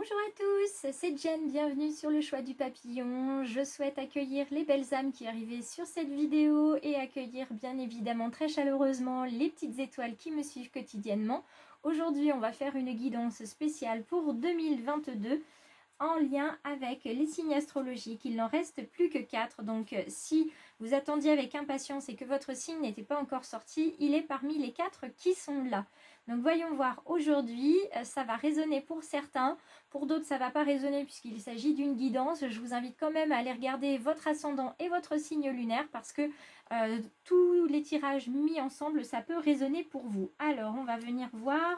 Bonjour à tous, c'est Jen, bienvenue sur le choix du papillon. Je souhaite accueillir les belles âmes qui arrivaient sur cette vidéo et accueillir bien évidemment très chaleureusement les petites étoiles qui me suivent quotidiennement. Aujourd'hui, on va faire une guidance spéciale pour 2022 en lien avec les signes astrologiques. Il n'en reste plus que 4, donc si vous attendiez avec impatience et que votre signe n'était pas encore sorti, il est parmi les 4 qui sont là. Donc voyons voir aujourd'hui, ça va résonner pour certains, pour d'autres ça ne va pas résonner puisqu'il s'agit d'une guidance. Je vous invite quand même à aller regarder votre ascendant et votre signe lunaire parce que tous les tirages mis ensemble, ça peut résonner pour vous. Alors on va venir voir...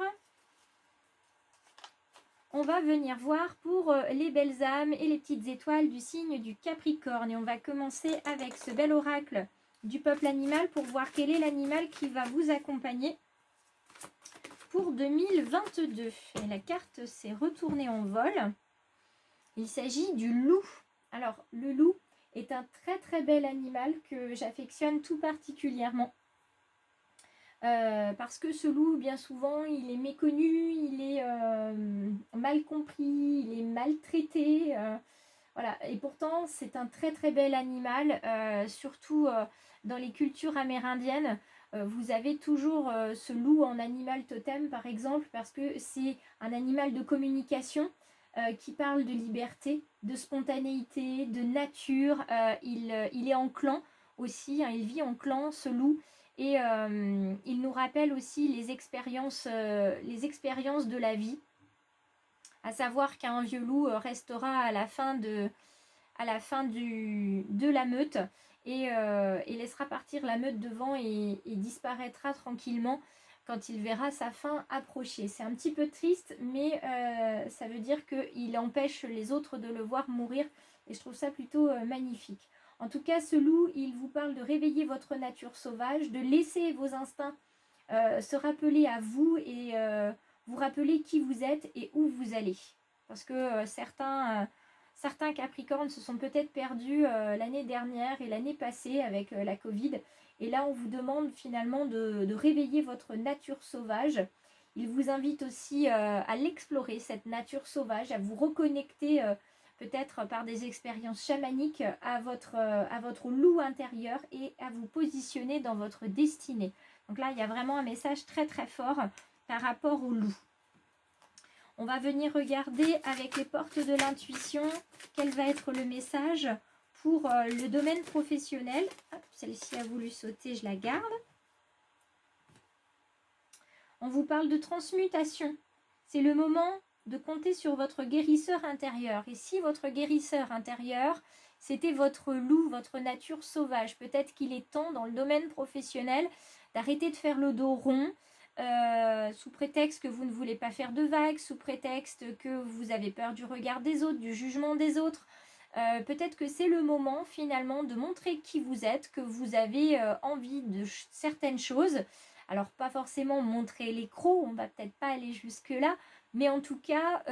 On va venir voir pour les belles âmes et les petites étoiles du signe du Capricorne. Et on va commencer avec ce bel oracle du peuple animal pour voir quel est l'animal qui va vous accompagner pour 2022. Et la carte s'est retournée en vol. Il s'agit du loup. Alors, le loup est un très très bel animal que j'affectionne tout particulièrement. Parce que ce loup, bien souvent, il est méconnu, il est mal compris, il est maltraité. Voilà. Et pourtant, c'est un très très bel animal, surtout dans les cultures amérindiennes. Vous avez toujours ce loup en animal totem, par exemple, parce que c'est un animal de communication qui parle de liberté, de spontanéité, de nature. Il est en clan aussi, hein, il vit en clan, ce loup. Et il nous rappelle aussi les expériences de la vie, à savoir qu'un vieux loup restera à la fin de la meute et laissera partir la meute devant et disparaîtra tranquillement quand il verra sa fin approcher. C'est un petit peu triste, mais ça veut dire qu'il empêche les autres de le voir mourir et je trouve ça plutôt magnifique. En tout cas, ce loup, il vous parle de réveiller votre nature sauvage, de laisser vos instincts se rappeler à vous et vous rappeler qui vous êtes et où vous allez. Parce que certains Capricornes se sont peut-être perdus l'année dernière et l'année passée avec la Covid. Et là, on vous demande finalement de réveiller votre nature sauvage. Il vous invite aussi à l'explorer, cette nature sauvage, à vous reconnecter peut-être par des expériences chamaniques à votre loup intérieur et à vous positionner dans votre destinée. Donc là, il y a vraiment un message très très fort par rapport au loup. On va venir regarder avec les portes de l'intuition quel va être le message pour le domaine professionnel. Celle-ci a voulu sauter, je la garde. On vous parle de transmutation. C'est le moment de compter sur votre guérisseur intérieur. Et si votre guérisseur intérieur, c'était votre loup, votre nature sauvage, peut-être qu'il est temps dans le domaine professionnel d'arrêter de faire le dos rond, sous prétexte que vous ne voulez pas faire de vagues, sous prétexte que vous avez peur du regard des autres, du jugement des autres. Peut-être que c'est le moment finalement de montrer qui vous êtes, que vous avez envie de certaines choses. Alors pas forcément montrer les crocs, on va peut-être pas aller jusque là, mais en tout cas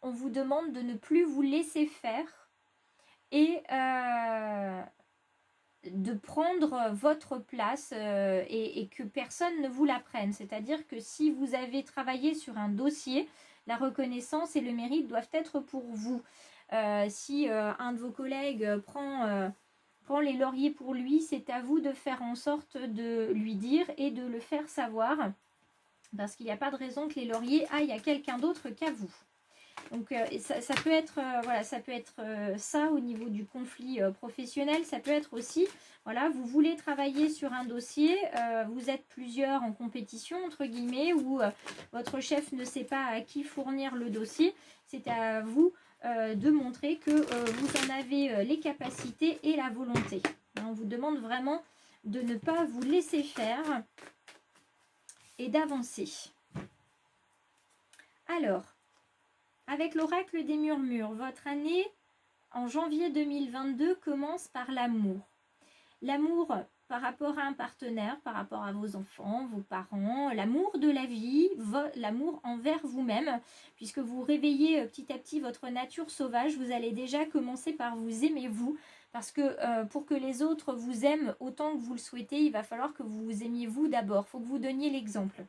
on vous demande de ne plus vous laisser faire et de prendre votre place et que personne ne vous la prenne. C'est-à-dire que si vous avez travaillé sur un dossier, la reconnaissance et le mérite doivent être pour vous. Si un de vos collègues prend les lauriers pour lui, c'est à vous de faire en sorte de lui dire et de le faire savoir, parce qu'il n'y a pas de raison que les lauriers aillent à quelqu'un d'autre qu'à vous. Donc ça peut être voilà, ça peut être ça au niveau du conflit professionnel. Ça peut être aussi, voilà, vous voulez travailler sur un dossier, vous êtes plusieurs en compétition entre guillemets, ou votre chef ne sait pas à qui fournir le dossier. C'est à vous de montrer que vous en avez les capacités et la volonté. On vous demande vraiment de ne pas vous laisser faire et d'avancer. Alors, avec l'oracle des murmures, votre année en janvier 2022 commence par l'amour. L'amour par rapport à un partenaire, par rapport à vos enfants, vos parents, l'amour de la vie, l'amour envers vous-même, puisque vous réveillez petit à petit votre nature sauvage. Vous allez déjà commencer par vous aimer vous, parce que pour que les autres vous aiment autant que vous le souhaitez, il va falloir que vous vous aimiez vous d'abord. Il faut que vous donniez l'exemple.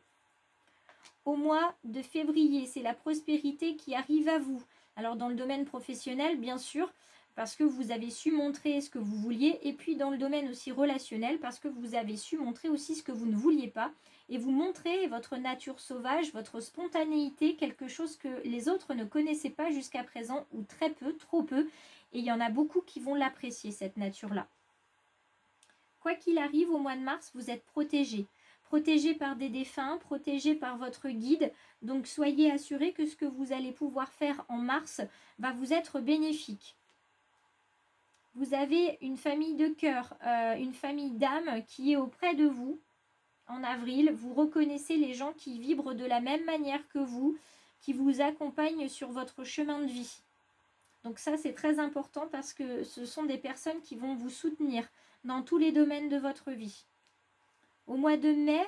au mois de février. C'est la prospérité qui arrive à vous. Alors dans le domaine professionnel, bien sûr, parce que vous avez su montrer ce que vous vouliez, et puis dans le domaine aussi relationnel, parce que vous avez su montrer aussi ce que vous ne vouliez pas, et vous montrez votre nature sauvage, votre spontanéité, quelque chose que les autres ne connaissaient pas jusqu'à présent, ou très peu, trop peu, et il y en a beaucoup qui vont l'apprécier, cette nature-là. Quoi qu'il arrive, au mois de mars, vous êtes protégé. Protégé par des défunts, protégé par votre guide. Donc soyez assurés que ce que vous allez pouvoir faire en mars va vous être bénéfique. Vous avez une famille de cœur, une famille d'âme qui est auprès de vous en avril. Vous reconnaissez les gens qui vibrent de la même manière que vous, qui vous accompagnent sur votre chemin de vie. Donc ça, c'est très important parce que ce sont des personnes qui vont vous soutenir dans tous les domaines de votre vie. Au mois de mai,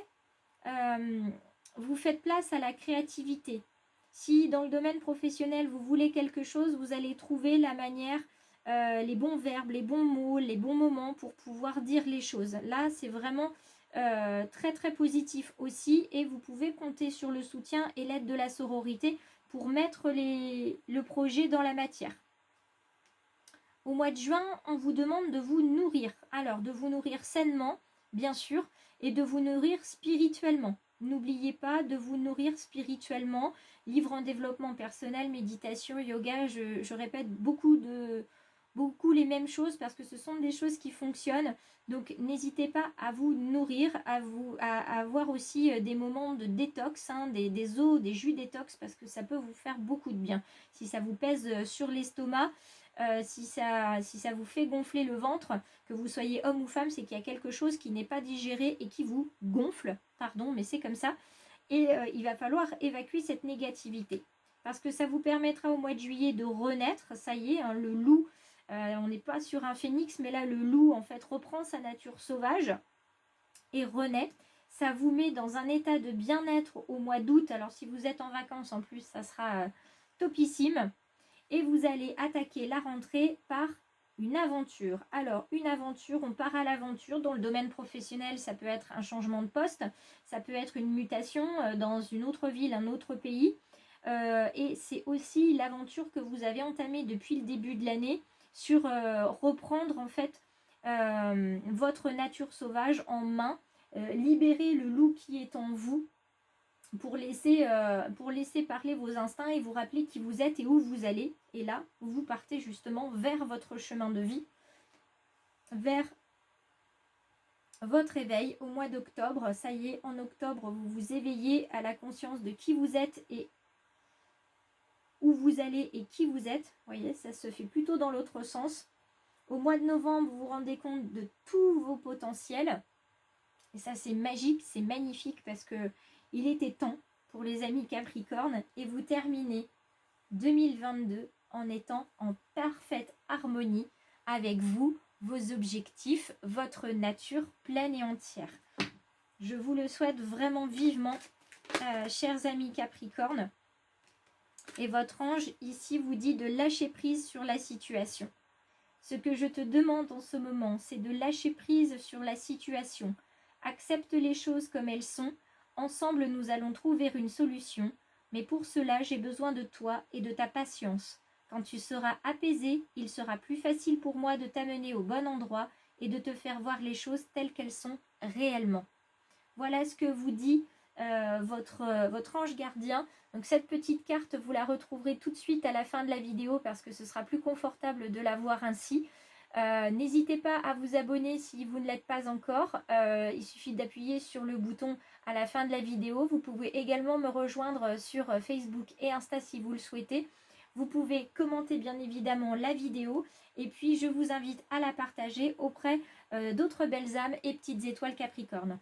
vous faites place à la créativité. Si dans le domaine professionnel, vous voulez quelque chose, vous allez trouver la manière, les bons verbes, les bons mots, les bons moments pour pouvoir dire les choses. Là, c'est vraiment très très positif aussi et vous pouvez compter sur le soutien et l'aide de la sororité pour mettre le projet dans la matière. Au mois de juin, on vous demande de vous nourrir. Alors, de vous nourrir sainement, bien sûr, et de vous nourrir spirituellement. N'oubliez pas de vous nourrir spirituellement. Livre en développement personnel, méditation, yoga, je répète beaucoup les mêmes choses parce que ce sont des choses qui fonctionnent. Donc, n'hésitez pas à vous nourrir, à avoir aussi des moments de détox, des eaux, des jus détox parce que ça peut vous faire beaucoup de bien. Si ça vous pèse sur l'estomac, si ça vous fait gonfler le ventre, que vous soyez homme ou femme, c'est qu'il y a quelque chose qui n'est pas digéré et qui vous gonfle, pardon, mais c'est comme ça. Et il va falloir évacuer cette négativité. Parce que ça vous permettra au mois de juillet de renaître, ça y est, hein, le loup, on n'est pas sur un phénix, mais là le loup en fait reprend sa nature sauvage et renaît. Ça vous met dans un état de bien-être au mois d'août. Alors si vous êtes en vacances en plus, ça sera topissime. Et vous allez attaquer la rentrée par une aventure. Alors, une aventure, on part à l'aventure. Dans le domaine professionnel, ça peut être un changement de poste, ça peut être une mutation dans une autre ville, un autre pays. Et c'est aussi l'aventure que vous avez entamée depuis le début de l'année sur reprendre en fait votre nature sauvage en main, libérer le loup qui est en vous, pour laisser parler vos instincts et vous rappeler qui vous êtes et où vous allez. Et là, vous partez justement vers votre chemin de vie, vers votre éveil au mois d'octobre. Ça y est, en octobre, vous vous éveillez à la conscience de qui vous êtes et où vous allez et qui vous êtes. Vous voyez, ça se fait plutôt dans l'autre sens. Au mois de novembre, vous vous rendez compte de tous vos potentiels. Et ça, c'est magique, c'est magnifique parce que il était temps pour les amis Capricorne et vous terminez 2022 en étant en parfaite harmonie avec vous, vos objectifs, votre nature pleine et entière. Je vous le souhaite vraiment vivement, chers amis Capricorne. Et votre ange ici vous dit de lâcher prise sur la situation. Ce que je te demande en ce moment, c'est de lâcher prise sur la situation. Accepte les choses comme elles sont. Ensemble, nous allons trouver une solution, mais pour cela, j'ai besoin de toi et de ta patience. Quand tu seras apaisé, il sera plus facile pour moi de t'amener au bon endroit et de te faire voir les choses telles qu'elles sont réellement. Voilà ce que vous dit votre ange gardien. Donc cette petite carte, vous la retrouverez tout de suite à la fin de la vidéo parce que ce sera plus confortable de la voir ainsi. N'hésitez pas à vous abonner si vous ne l'êtes pas encore. Il suffit d'appuyer sur le bouton à la fin de la vidéo. Vous pouvez également me rejoindre sur Facebook et Insta si vous le souhaitez. Vous pouvez commenter bien évidemment la vidéo et puis je vous invite à la partager auprès d'autres belles âmes et petites étoiles Capricorne.